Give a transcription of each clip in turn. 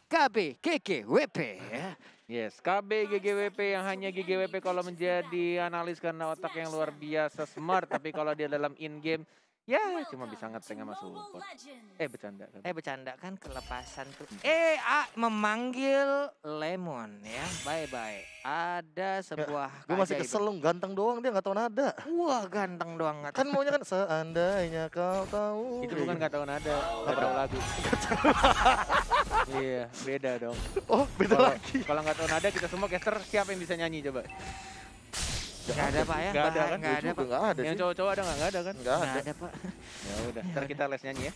KB GGWP ya. Yes, KB GGWP yang hanya GGWP kalau menjadi analis karena otak yang luar biasa smart. Tapi kalau dia dalam in-game, ya cuma bisa ngeteng sama support. Bercanda kan? Bercanda kan kelepasan tuh. Memanggil Lemon ya. Bye-bye. Ada sebuah Gue masih kesel lu, ganteng doang dia nggak tahu nada. Wah ganteng doang. Kan maunya kan seandainya kau tahu. Itu bukan nggak tahu nada, nggak tahu lagu. Iya, beda dong. Oh, beda lagi. Kalau nggak tahu nada, kita semua caster siapa yang bisa nyanyi coba? Nggak ada Pak ya? Nggak ada kan? Nggak ada Pak. Nggak ada Yang sih. cowok-cowok ada nggak? Nggak ada kan? Nggak Nggak ada. ada Pak. Ya udah, ntar kita les nyanyi ya.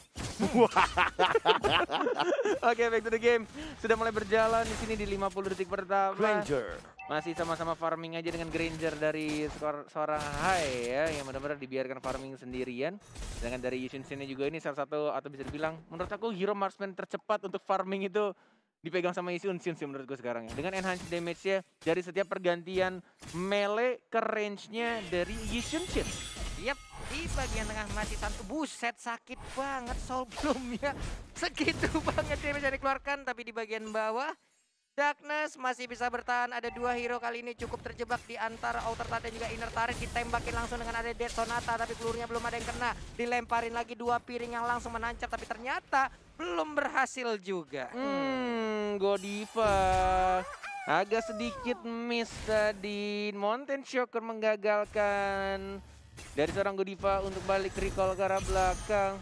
Oke, back to the game. Sudah mulai berjalan di sini di 50 detik pertama. Granger. Masih sama-sama farming aja dengan Granger dari seorang Hai ya, yang benar-benar dibiarkan farming sendirian. Sedangkan dari Yushin Shin juga ini salah satu, atau bisa dibilang menurut aku hero marksman tercepat untuk farming itu dipegang sama Yushin Shin sih menurut gue sekarang ya. Dengan enhanced damage-nya dari setiap pergantian melee ke range-nya dari Yushin Shin. Yap, di bagian tengah masih satu. Buset, sakit banget Soulbloom-nya. Segitu banget damage yang dikeluarkan, tapi di bagian bawah Darkness masih bisa bertahan. Ada dua hero kali ini cukup terjebak di antara Outer Turret dan juga Inner Turret. Ditembakin langsung dengan ada Dead Sonata, tapi pelurunya belum ada yang kena. Dilemparin lagi dua piring yang langsung menancap, tapi ternyata belum berhasil juga. Godiva agak sedikit miss tadi. Mountain Shocker menggagalkan dari seorang Godiva untuk balik recall ke arah belakang.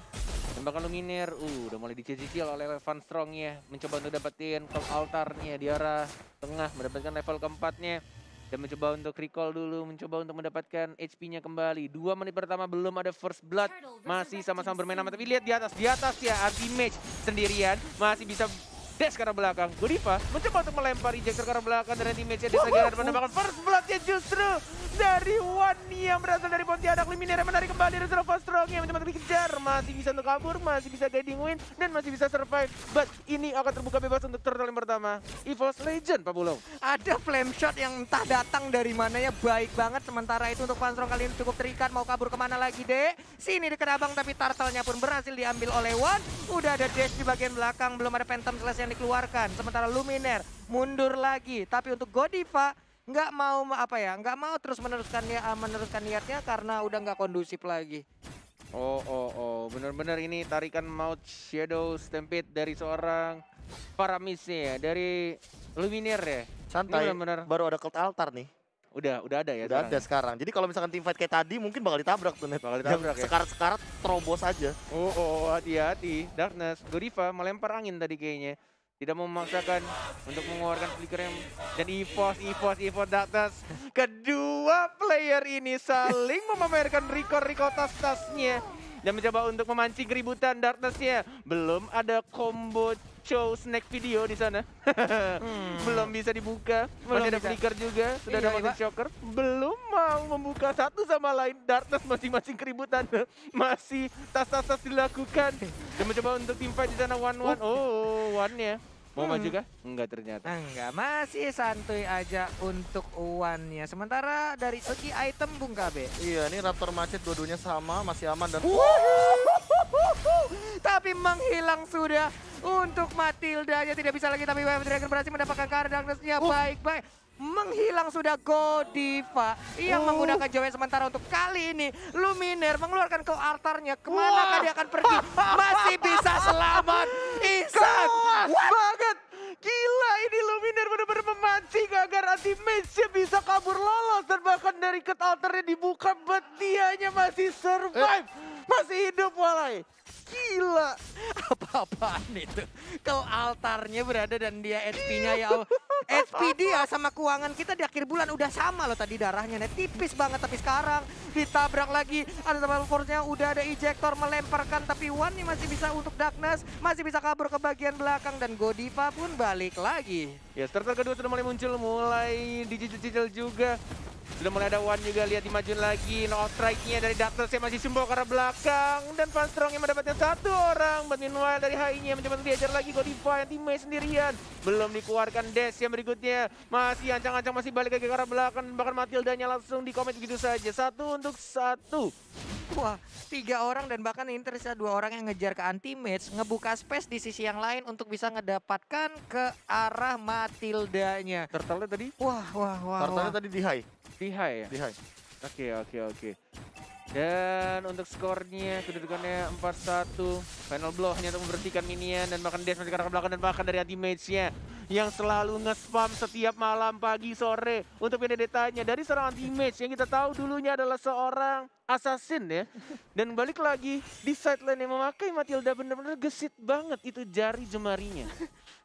Tembakan Luminaire, udah mulai dicicil oleh Van Strong ya. Mencoba untuk dapetin Cult Altarnya di arah tengah, mendapatkan level keempatnya. Dan mencoba untuk recall dulu, mencoba untuk mendapatkan HP-nya kembali. 2 menit pertama belum ada first blood. Masih sama-sama bermain aman, tapi lihat di atas ya. Anti-mage sendirian, masih bisa dash ke arah belakang. Godiva mencoba untuk melempar ejector ke arah belakang dan anti-mage-nya disegera dan menambahkan first blood-nya justru dari Wani yang berasal dari Pontianak. Luminaire menarik kembali dari Van Strong yang mencoba untuk dikejar. Masih bisa untuk kabur, masih bisa guiding win, dan masih bisa survive. But ini akan terbuka bebas untuk turtle yang pertama. EVOS Legend, Pak Bulong. Ada flame shot yang entah datang dari mana ya, baik banget. Sementara itu untuk Van Strong kali ini cukup terikat, mau kabur kemana lagi dek? Sini dekat abang, tapi turtle-nya pun berhasil diambil oleh Wan. Udah ada dash di bagian belakang, belum ada Phantom Slash yang dikeluarkan. Sementara Luminaire mundur lagi, tapi untuk Godiva nggak mau terus meneruskan niatnya karena udah nggak kondusif lagi. Bener-bener ini tarikan maut Shadow Stampede dari seorang Paramis ya, dari Luminaire ya. Santai, Ini bener-bener baru ada Cult Altar nih. udah ada ya. Udah ada sekarang. Jadi kalau misalkan team fight kayak tadi mungkin bakal ditabrak tuh net. Bakal ditabrak ya. Sekarat-sekarat terobos aja. Hati-hati. Darkness, Godiva melempar angin tadi kayaknya. Tidak mau memaksakan untuk mengeluarkan flicker yang... Dan EVOS Darkness. Kedua player ini saling memamerkan record tas-tasnya. Dan mencoba untuk memancing keributan Darkness-nya. Belum ada combo show snack video di sana. Belum bisa dibuka. Masih ada flicker juga. Sudah ada Mountain Shocker. Belum mau membuka satu sama lain. Darkness masing-masing keributan. Masih tas-tas dilakukan. Dan mencoba untuk team fight di sana one-one. One-nya. Mau maju kah? Enggak ternyata. Enggak, masih santuy aja untuk Uwannya. Sementara dari segi item Bung KB. Iya, ini Raptor Macet dua-duanya sama, masih aman dan... Tapi menghilang sudah untuk Matilda. Tidak bisa lagi, tapi Wave Dragon berhasil mendapatkan Darkness-nya. Baik-baik. Menghilang sudah Godiva yang menggunakan Joy sementara untuk kali ini Luminaire mengeluarkan ke altarnya. Kemana dia akan pergi? Masih bisa selamat. Ihsan. Banget. Gila, ini Luminaire benar-benar memancing agar anti-mage-nya bisa kabur lolos. Dan bahkan dari cut altarnya dibuka, but dianya masih survive. Masih hidup walai. Gila. Apa-apaan itu? Kalau altarnya berada dan dia HP-nya ya Allah. HP dia sama keuangan kita di akhir bulan udah sama loh tadi darahnya. Tipis banget, tapi sekarang ditabrak lagi. Ada double force-nya, udah ada ejector melemparkan. Tapi Wan nih masih bisa untuk Darkness. Masih bisa kabur ke bagian belakang dan Godiva pun balik lagi. Ya, starter kedua sudah mulai muncul, mulai dicicil-cicil juga. Sudah mulai ada One juga, lihat dimajuin lagi. No strike-nya dari Darkness yang masih simbol ke arah belakang. Dan Van Strong yang mendapatkan satu orang. But meanwhile dari Hai-nya mencoba untuk diajar lagi Godiva yang teammate sendirian. Belum dikeluarkan dash yang berikutnya. Masih ancang-ancang, masih balik lagi ke arah belakang. Bahkan Matildanya langsung di comment begitu saja. 1-1. Wah, 3 orang dan bahkan ini tersisa 2 orang yang ngejar ke anti-mage, ngebuka space di sisi yang lain untuk bisa ngedapatkan ke arah Matildanya. Turtle tadi Wah, wah, wah, wah. Tartarnya tadi di high. di high ya? Di high. Oke. Dan untuk skornya kedudukannya 4-1. Final blow hanya untuk membersihkan minion dan bahkan Dash masih ke arah belakang dan bahkan dari anti-mage-nya yang selalu nge-spam setiap malam, pagi, sore untuk Benedetta-nya dari seorang anti-mage yang kita tahu dulunya adalah seorang assassin ya. Dan balik lagi di side lane yang memakai Matilda benar-benar gesit banget itu jari jemarinya.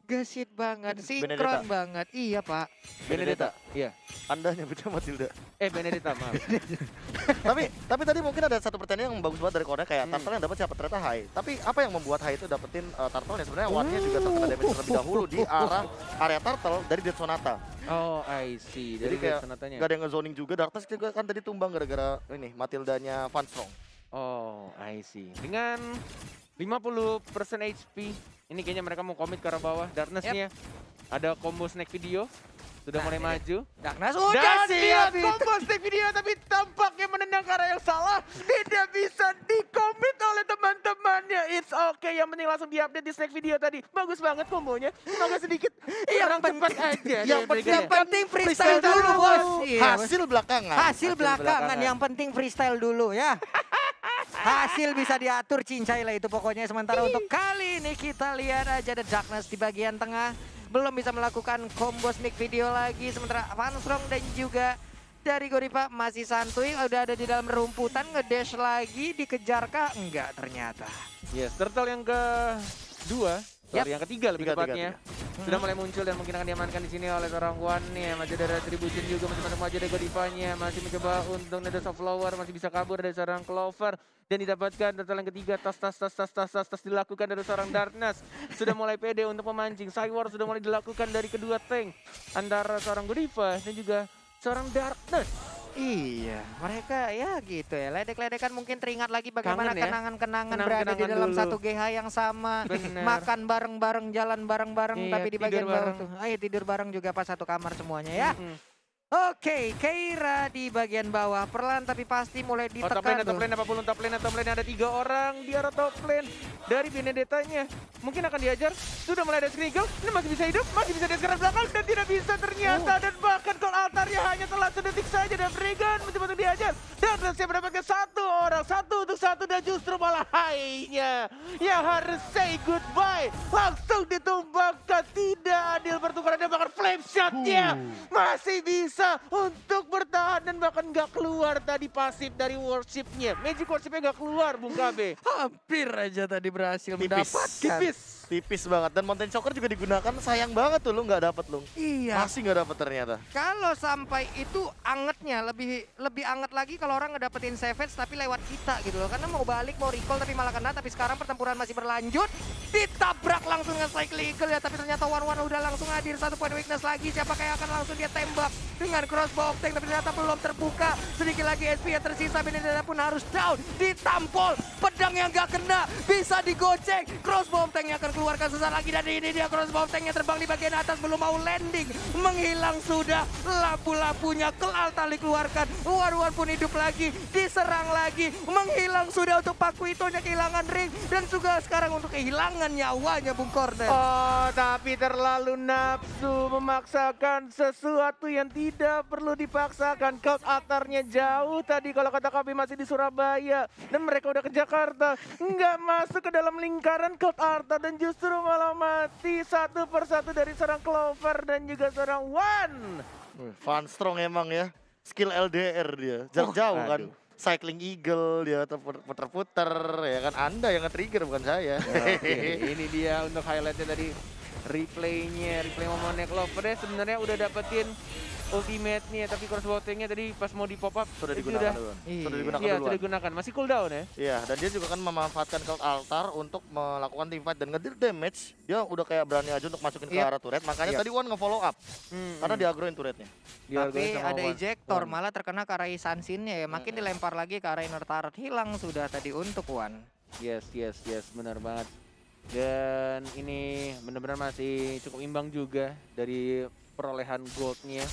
Gesit banget, Benedetta. sinkron banget. Iya, Pak. Benedetta, iya. Anda nyebutnya Matilda. Benedetta, maaf. tapi tadi mungkin ada satu pertanyaan yang bagus banget dari Korea kayak Turtle yang dapat siapa ternyata high. Tapi apa yang membuat high itu dapetin Turtle yang sebenarnya One-nya juga terkena damage terlebih dahulu di arah area Turtle dari Dead Sonata. Oh, I see. Jadi Dari kayak sonatanya. gak ada yang nge-zoning juga. Darkness juga kan tadi tumbang gara-gara ini Matildanya Van Strong. Oh, I see. Dengan 50% HP, ini kayaknya mereka mau komit ke arah bawah. Darkness-nya ada combo snack video, sudah Nah, mulai ini. maju. Darkness Dan udah dia siap itu. combo snack video tapi tampaknya menendang ke arah yang salah. Tidak bisa dikomit oleh teman-temannya. It's okay, yang penting langsung diupdate di snack video tadi. Bagus banget kombonya, semoga sedikit kurang cepat aja. yang penting freestyle dulu, Bos. Iya, Bos. Hasil belakangan. Hasil belakangan, belakangan. yang penting freestyle dulu ya. Hasil bisa diatur, cincai lah itu pokoknya. Sementara untuk kali ini kita lihat aja The Darkness di bagian tengah. Belum bisa melakukan combo sneak video lagi. Sementara Van Strong dan juga dari Godiva masih santuy. Udah ada di dalam rumputan, ngedash lagi. Dikejarkah? Enggak ternyata. Yes, turtle yang kedua. Sorry, yang ketiga lebih Tiga, tepatnya. Sudah mulai muncul dan mungkin akan diamankan di sini oleh seorang One-nya. Masih ada Retribution juga, masih maju dari Godivanya. Masih mencoba untuk Nidus of Flower, masih bisa kabur dari seorang Clover. Dan didapatkan turtle yang ketiga, tas dilakukan dari seorang Darkness. Sudah mulai pede untuk memancing. Cywar sudah mulai dilakukan dari kedua tank. Antara seorang Godiva dan juga seorang Darkness. Iya, mereka ya gitu ya. Ledek-ledekan mungkin teringat lagi bagaimana Kangen ya? kenangan-kenangan berada di Kenangan dalam dulu. satu GH yang sama. Bener. Makan bareng-bareng, jalan bareng-bareng, Iya, tapi di tidur bagian bawah bareng. tuh. Ayo tidur bareng juga pas satu kamar semuanya ya. Mm-mm. Oke, Keira di bagian bawah. Perlahan tapi pasti mulai Oh, top ditekan lane, top tuh. lane, apapun top lane ada 3 orang di arah top lane dari Benedetta-nya. Mungkin akan diajar, sudah mulai ada Skrigel, ini masih bisa hidup, masih bisa diajar ke belakang dan tidak bisa ternyata. Dan bahkan Cold Altarnya hanya telah sedetik saja dan Regan mencoba untuk diajar. Dan Russia mendapatkan 1 orang, 1 untuk 1 dan justru malah high-nya yang harus say goodbye. Langsung ditumbangkan, tidak adil pertukaran dan bahkan flame shot-nya masih bisa untuk bertahan dan bahkan nggak keluar tadi pasif dari worship-nya. Magic worship-nya nggak keluar, Bung KB. Hampir aja tadi berhasil Tipis. mendapatkan. Tipis banget. Dan Mountain Choker juga digunakan. Sayang banget tuh lu nggak dapet lu. Iya. Masih nggak dapet ternyata. Kalau sampai itu angetnya lebih anget lagi kalau orang ngedapetin Savage tapi lewat kita gitu loh. Karena mau balik, mau recall tapi malah kena. Tapi sekarang pertempuran masih berlanjut. Ditabrak langsung nge-cycle Eagle ya. Tapi ternyata One udah langsung hadir. 1 point weakness lagi. Siapa kayak akan langsung dia tembak dengan crossbow tank. Tapi ternyata belum terbuka. Sedikit lagi SP yang tersisa. Benedetta pun harus down. Ditampol. Pedang yang gak kena. Bisa digocek. Crossbow tanknya akan keluarkan sesaat lagi. Dan ini dia crossbow tanknya terbang di bagian atas. Belum mau landing. Menghilang sudah. Lapu-lapunya Kelaltar dikeluarkan. One pun hidup lagi. Diserang lagi. Menghilang sudah untuk Pakuitonya kehilangan ring. Dan juga sekarang untuk kehilangan nyawanya Bung Kornet. Oh, tapi terlalu nafsu memaksakan sesuatu yang tidak perlu dipaksakan. Cold Altarnya jauh tadi kalau kata kami masih di Surabaya. Dan mereka udah ke Jakarta. Nggak masuk ke dalam lingkaran Cold Altar. Dan justru malah mati 1 persatu dari seorang Clover dan juga seorang One. Van Strong emang ya. Skill LDR dia. Jarak jauh kan. aduh. Cycling Eagle dia puter-puter ya kan. Anda yang nge-trigger bukan saya. Oke, ini dia untuk highlightnya tadi replay momennya Clover ya sebenarnya udah dapetin ultimate-nya tapi crossbow tanknya tadi pas mau di pop up Sudah itu digunakan udah- duluan. Iya. Sudah digunakan Iya, duluan. sudah digunakan. Masih cooldown ya. Iya, dan dia juga kan memanfaatkan Cold Altar untuk melakukan teamfight dan ngedeal damage. Dia udah kayak berani aja untuk masukin ke Yep. arah turret. Makanya Yep. tadi One nge-follow up. Karena diagroin turretnya. Tapi ada ejector malah terkena ke arah Sansinnya ya. Makin dilempar lagi ke arah inner turret. Hilang sudah tadi untuk One. Yes, benar banget. Dan ini benar-benar masih cukup imbang juga dari perolehan goldnya,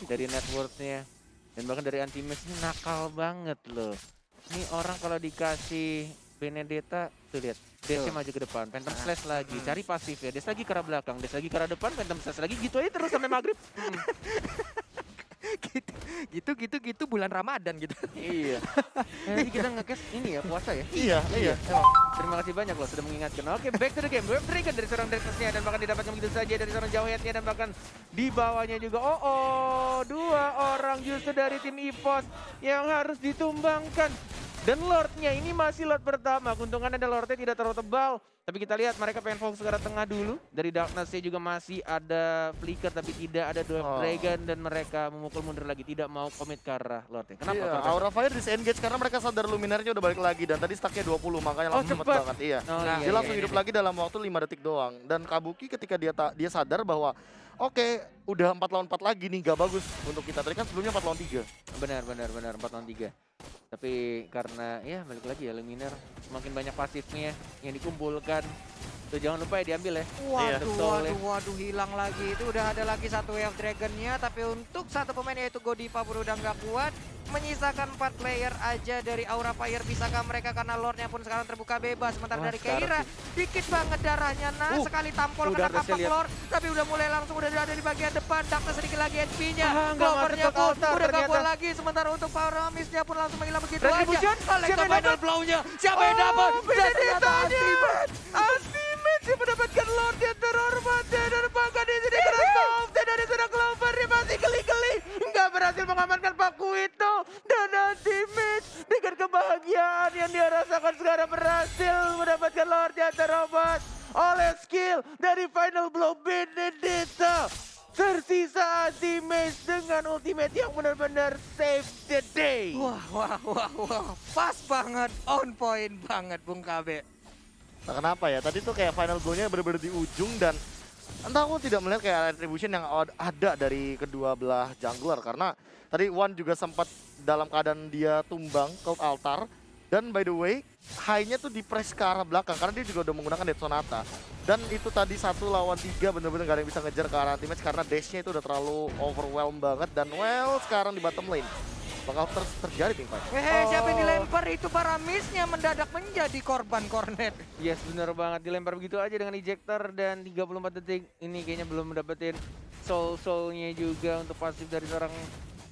dari net worth-nya. Dan bahkan dari anti-match ini nakal banget loh. Ini orang kalau dikasih Benedetta, tuh lihat. Dash-nya maju ke depan, Phantom Slash lagi, cari pasif ya. Dash lagi ke arah belakang, Dash lagi ke arah depan, Phantom Slash lagi. Gitu aja terus sampai maghrib. gitu bulan Ramadan gitu. Iya. Jadi kita nge-cash ini ya, puasa ya. Iya, iya. Terima kasih banyak loh sudah mengingatkan. Oke, back to the game. Web Dragon dari seorang Darkness-nya dan bahkan didapatkan begitu saja dari seorang Jawhead-nya dan bahkan di bawahnya juga. Dua orang justru dari tim EVOS yang harus ditumbangkan. Dan Lord-nya ini masih Lord pertama. Keuntungannya ada Lord-nya tidak terlalu tebal. Tapi kita lihat mereka pengen fokus ke arah tengah dulu. Dari Darkness-nya juga masih ada Flicker tapi tidak ada Dwarf Dragon. Dan mereka memukul mundur lagi. Tidak mau komit ke arah Lord-nya. Kenapa? Iya, Aura Fire disengage karena mereka sadar Luminarnya udah balik lagi. Dan tadi stacknya 20 makanya langsung cepet banget. Iya. Dia langsung hidup lagi dalam waktu 5 detik doang. Dan Kabuki ketika dia sadar bahwa oke, udah 4 lawan 4 lagi nih, gak bagus untuk kita. Tadi kan sebelumnya 4 lawan 3. Benar, 4 lawan 3. Tapi karena ya balik lagi ya Luminar semakin banyak pasifnya yang dikumpulkan. Tuh jangan lupa ya diambil ya. Waduh, hilang lagi. Itu udah ada lagi satu Wave Dragon-nya. Tapi untuk satu pemain yaitu Godiva pun udah nggak kuat. Menyisakan 4 player aja dari Aura Fire. Bisakah mereka karena Lord-nya pun sekarang terbuka bebas. Sementara dari Keira, dikit banget darahnya. Sekali tampol kena kapak Lord. Tapi udah mulai langsung udah ada di bagian depan. Darkness sedikit lagi HP-nya. Clover-nya pun udah gak kuat lagi. Sementara untuk Paramis-nya pun langsung menghilang begitu aja. Alexa final blow-nya. Siapa yang dapat? Ultimate yang mendapatkan Lord yang terhormat. Dan bahkan di sini Krasoft dari seorang Clover dia masih geli-geli. Nggak berhasil mengamankan Paku itu. Dan Ultimate dengan kebahagiaan yang dia rasakan sekarang berhasil mendapatkan Lord yang terhormat oleh skill dari Final Blow Benedetta. Tersisa Ultimate dengan ultimate yang benar-benar save the day. Wah. Pas banget, on point banget Bung KB. Nah, kenapa ya? Tadi tuh kayak final goal-nya bener-bener di ujung dan entah aku tidak melihat kayak retribution yang ada dari kedua belah jungler karena tadi Wan juga sempat dalam keadaan dia tumbang ke altar dan by the way high-nya tuh di press ke arah belakang karena dia juga udah menggunakan Death Sonata dan itu tadi 1 lawan 3 bener-bener gak ada yang bisa ngejar ke arah teammates karena dash-nya itu udah terlalu overwhelmed banget dan sekarang di bottom lane bakal terjadi Pink Fight. Siapa yang dilempar itu Paramisnya mendadak menjadi korban Cornet. Yes, bener banget. Dilempar begitu aja dengan ejector dan 34 detik. Ini kayaknya belum mendapatkan soul-soulnya juga untuk pasif dari seorang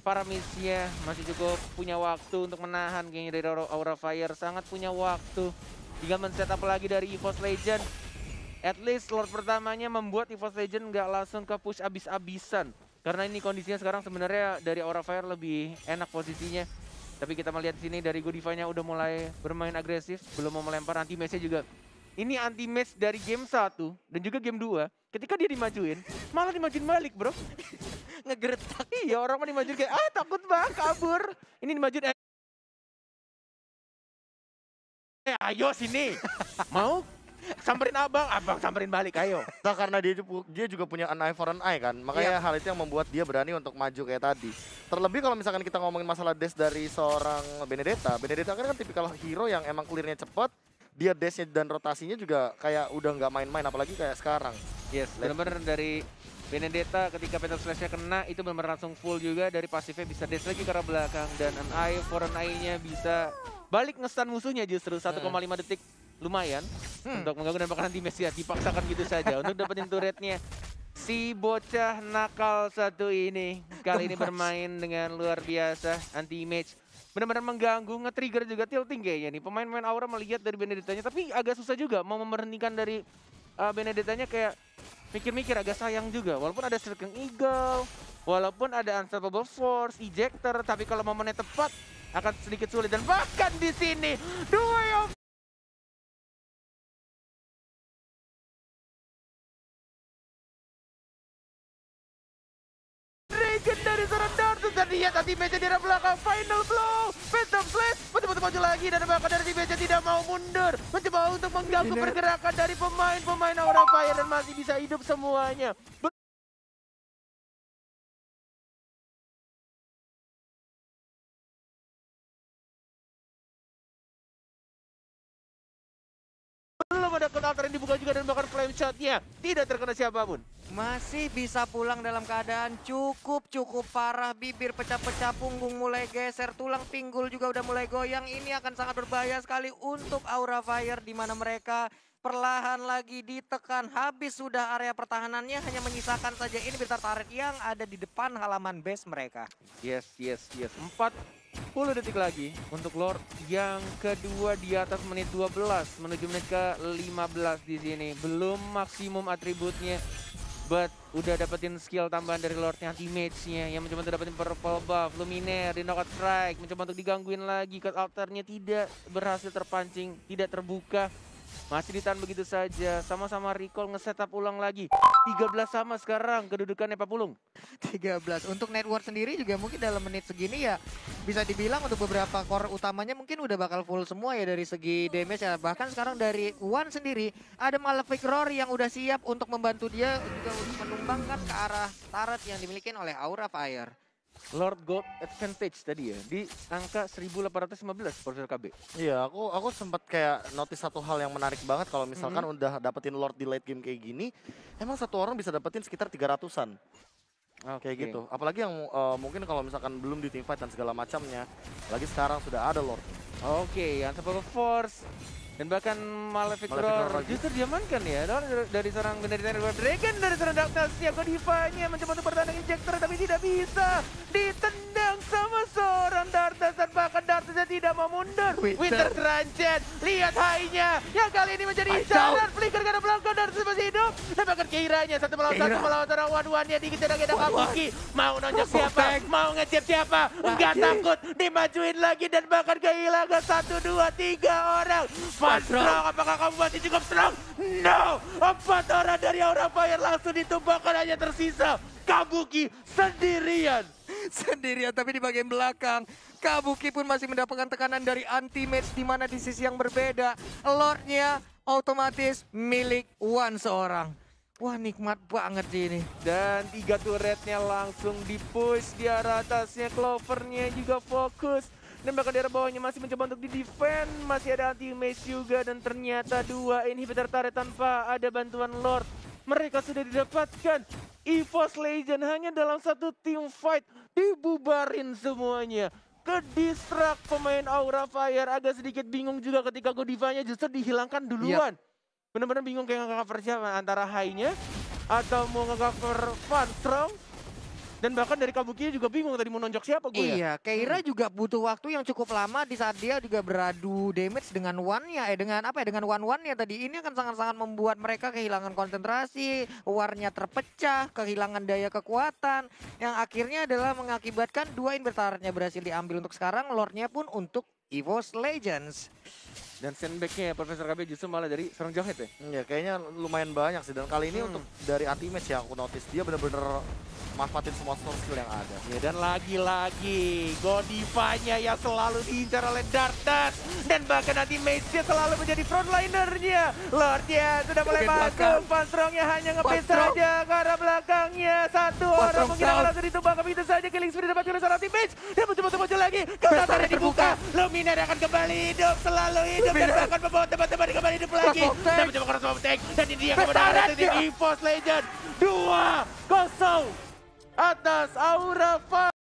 Paramisnya. Masih cukup punya waktu untuk menahan kayaknya dari Aura Fire. Sangat punya waktu. Tinggal men-setup lagi dari EVOS Legend. At least Lord pertamanya membuat EVOS Legend nggak langsung ke push abis-abisan. Karena ini kondisinya sekarang sebenarnya dari Aura Fire lebih enak posisinya. Tapi kita melihat di sini dari Godiva-nya udah mulai bermain agresif, belum mau melempar anti-match-nya juga. Ini anti-match dari game 1 dan juga game 2. Ketika dia dimajuin, malah dimajuin balik, bro. Ngegeretak. Iya, orang mah dimajuin kayak takut banget kabur. Ini dimajuin ayo sini. Mau samperin abang samperin balik, ayo. Nah, karena dia juga punya an eye for an eye kan, makanya hal itu yang membuat dia berani untuk maju kayak tadi. Terlebih kalau misalkan kita ngomongin masalah dash dari seorang Benedetta kan tipikal hero yang emang clearnya cepet, dia dashnya dan rotasinya juga kayak udah nggak main-main, apalagi kayak sekarang. Yes, benar-benar dari Benedetta ketika Phantom Slash-nya kena itu benar-benar langsung full juga dari pasifnya bisa dash lagi ke arah belakang dan an eye for an eye-nya bisa balik nge-stun musuhnya justru 1,5 detik. Lumayan untuk mengganggu dan bahkan nanti Messi dipaksakan gitu saja untuk dapetin turretnya. Si bocah nakal satu ini kali ini bermain dengan luar biasa anti-image. Benar-benar mengganggu, nge-trigger juga tilting kayaknya nih. Pemain-pemain Aura melihat dari Benedettanya tapi agak susah juga mau memberhentikan dari Benedettanya kayak mikir-mikir agak sayang juga. Walaupun ada Striking Eagle, walaupun ada Unstoppable Force, Ejector, tapi kalau momennya tepat akan sedikit sulit dan bahkan di sini dua dari seorang Dartus dan lihat tadi meja di arah belakang final blow Phantom Slash betul-betul maju lagi dan bahkan dari meja tidak mau mundur mencoba untuk mengganggu pergerakan dari pemain Aura Fire dan masih bisa hidup semuanya. Belum ada Code Altar yang dibuka juga dan bahkan flame shot-nya tidak terkena siapapun. Masih bisa pulang dalam keadaan cukup parah. Bibir pecah-pecah, punggung mulai geser, tulang pinggul juga udah mulai goyang. Ini akan sangat berbahaya sekali untuk Aura Fire, di mana mereka perlahan lagi ditekan. Habis sudah area pertahanannya, hanya menyisakan saja ini Inhibitor Turret yang ada di depan halaman base mereka. Yes. 40 detik lagi untuk Lord yang kedua di atas menit 12 menuju menit ke 15 di sini. Belum maksimum atributnya. But udah dapetin skill tambahan dari Lordnya, anti-mage-nya yang mencoba untuk dapetin purple buff, Luminaire di knockout strike, mencoba untuk digangguin lagi, Code Altar-nya tidak berhasil terpancing, tidak terbuka. Masih ditahan begitu saja, sama-sama recall nge-setup ulang lagi. 13 sama sekarang kedudukannya Pak Pulung. 13. Untuk network sendiri juga mungkin dalam menit segini ya bisa dibilang untuk beberapa core utamanya mungkin udah bakal full semua ya dari segi damage ya. Bahkan sekarang dari One sendiri ada Malefic Roar yang udah siap untuk membantu dia juga untuk menumbangkan ke arah turret yang dimiliki oleh Aura Fire. Lord Gold Advantage tadi ya, di angka 1815 Profesor KB. Iya, aku sempat kayak notice satu hal yang menarik banget kalau misalkan udah dapetin Lord di late game kayak gini, emang satu orang bisa dapetin sekitar 300-an. Kayak gitu. Apalagi yang mungkin kalau misalkan belum di teamfight dan segala macamnya, lagi sekarang sudah ada Lord. Oke, Unstoppable Force dan bahkan Malefic Roar justru diamankan ya dari seorang Benedict Dragon, dari seorang Darkness yang Godiva-nya mencoba untuk bertandang injektor tapi tidak bisa, ditendang sama seorang Darkness dan bahkan Darkness tidak mau mundur. Winter terancam, lihat high-nya yang kali ini menjadi incaran, flicker karena belakang Darkness masih hidup dan bahkan Keira-nya satu melawan seorang one-one-nya dikejar-kejar Kabuki, mau nonjok siapa, mau ngejep siapa, enggak takut, dimajuin lagi dan bahkan kehilangan 1, 2, 3 orang. Strong, apakah kamu masih cukup strong? No! 4 orang dari Aura Fire langsung ditumbangkan, hanya tersisa Kabuki sendirian. Sendirian tapi di bagian belakang Kabuki pun masih mendapatkan tekanan dari anti-mage, di mana di sisi yang berbeda Lordnya otomatis milik One seorang. Wah, nikmat banget sih ini. Dan 3 turretnya langsung di-push di arah atasnya, Clover-nya juga fokus. Dan bahkan daerah bawahnya masih mencoba untuk di-defend, masih ada anti-mage juga, dan ternyata 2 inhibitor turret tanpa ada bantuan Lord. Mereka sudah didapatkan. EVOS Legend hanya dalam satu team fight dibubarin semuanya. Ke-distract pemain Aura Fire, agak sedikit bingung juga ketika Godiva-nya justru dihilangkan duluan. Bener-bener bingung kayak nge-cover siapa, antara high-nya atau mau nge-cover Van Strong. Dan bahkan dari Kabuki juga bingung tadi mau nonjok siapa gue ya. Iya, Keira juga butuh waktu yang cukup lama di saat dia juga beradu damage dengan one-nya, dengan one-one-nya tadi. Ini akan sangat-sangat membuat mereka kehilangan konsentrasi, warnya terpecah, kehilangan daya kekuatan, yang akhirnya adalah mengakibatkan 2 inverternya berhasil diambil untuk sekarang, Lordnya pun untuk EVOS Legends. Dan sandbag-nya Profesor KB justru malah dari seorang Johet ya? Ya kayaknya lumayan banyak sih, dan kali ini untuk dari anti-mage yang aku notice, dia bener-bener manfaatin semua skill yang ada. Ya, dan lagi-lagi Godiva-nya yang selalu diincar oleh Darkness, dan bahkan anti-mage-nya selalu menjadi frontlinernya. Lordnya sudah mulai masuk, Van Strong-nya hanya nge-base saja ke arah belakangnya. Satu orang mungkin akan langsung ditumbang, begitu saja killing spree didapatkan oleh seorang anti-mage. Dan mencoba muncul lagi, Kautarnya dibuka, Luminaire akan kembali hidup, selalu hidup. Dan bahkan membawa teman-teman kembali hidup lagi. Dan mencoba cross tank, dan ini dia kemenangan dari EVOS Legend 2-0 atas Aura Fire.